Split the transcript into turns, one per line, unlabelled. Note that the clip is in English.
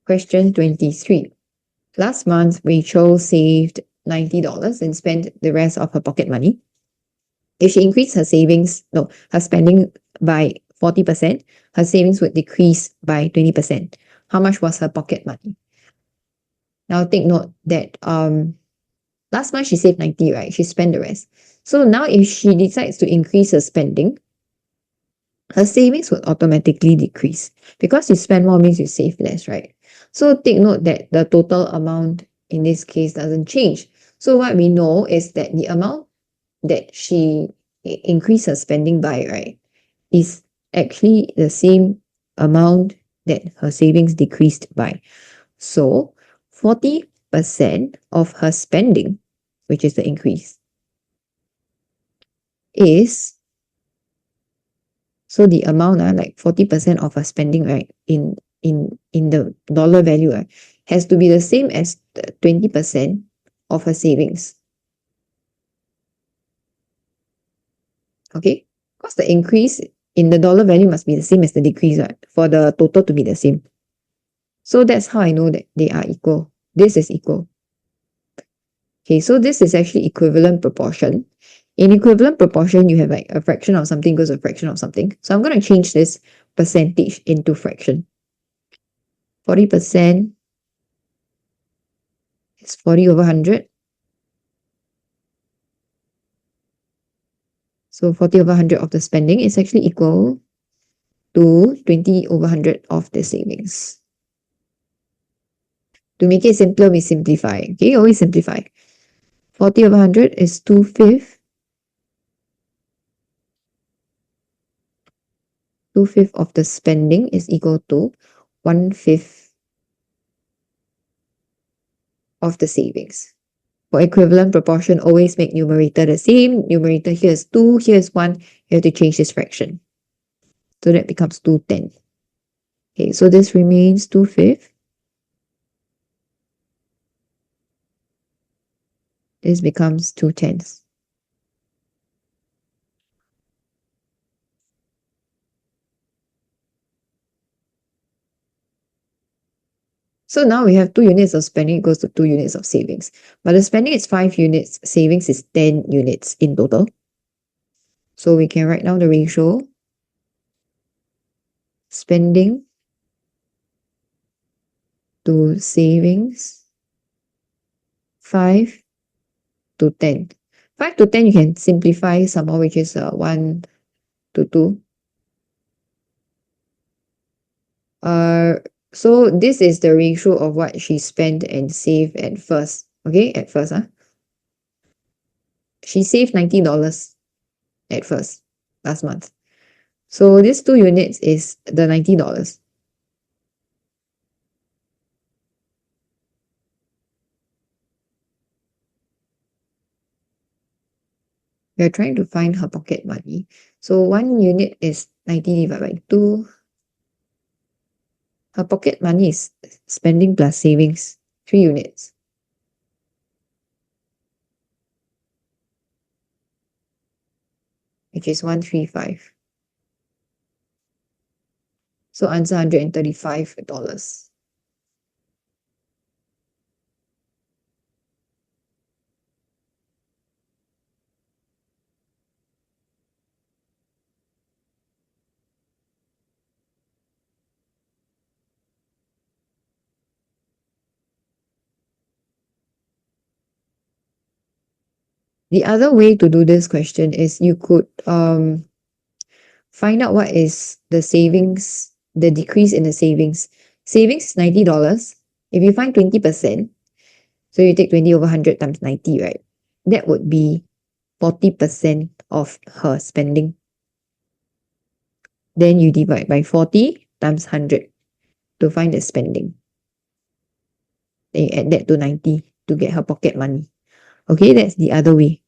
Question 23. Last month, Rachel saved $90 and spent the rest of her pocket money. If she increased her spending by 40%, her savings would decrease by 20%. How much was her pocket money? Now take note that last month she saved 90, right? She spent the rest. So now if she decides to increase her spending, her savings would automatically decrease. Because you spend more means you save less, right? So take note that the total amount in this case doesn't change. So what we know is that the amount that she increased her spending by, right, is actually the same amount that her savings decreased by. So 40% of her spending, which is the increase, is, so the amount, like 40% of her spending, right, in the dollar value, has to be the same as the 20% of her savings. Okay? Because the increase in the dollar value must be the same as the decrease, right, for the total to be the same. So that's how I know that they are equal. This is equal. Okay, so this is actually equivalent proportion. In equivalent proportion, you have like a fraction of something goes to a fraction of something. So I'm going to change this percentage into fraction. 40% is 40 over 100. So 40 over 100 of the spending is actually equal to 20 over 100 of the savings. To make it simpler, we simplify. Okay, always simplify. 40 over 100 is 2/5. 2/5 of the spending is equal to 1/5 of the savings. For equivalent proportion, always make numerator the same. Numerator here is 2, here is 1. You have to change this fraction. So that becomes 2/10. Okay, so this remains 2/5. This becomes 2/10. So now we have 2 units of spending equals to 2 units of savings. But the spending is 5 units, savings is 10 units in total. So we can write down the ratio. Spending to savings, 5 to 10. 5 to 10 you can simplify somehow, which is 1 to 2. So this is the ratio of what she spent and saved at first. Okay, at first. She saved $90 at first, last month. So this 2 units is the $90. We are trying to find her pocket money. So 1 unit is 90 divided by 2. Her pocket money is spending plus savings, 3 units. Which is 135. So answer $135. The other way to do this question is you could find out what is the savings, the decrease in the savings. Savings is $90. If you find 20%, so you take 20 over 100 times 90, right? That would be 40% of her spending. Then you divide by 40 times 100 to find the spending. Then you add that to 90 to get her pocket money. Okay, that's the other way.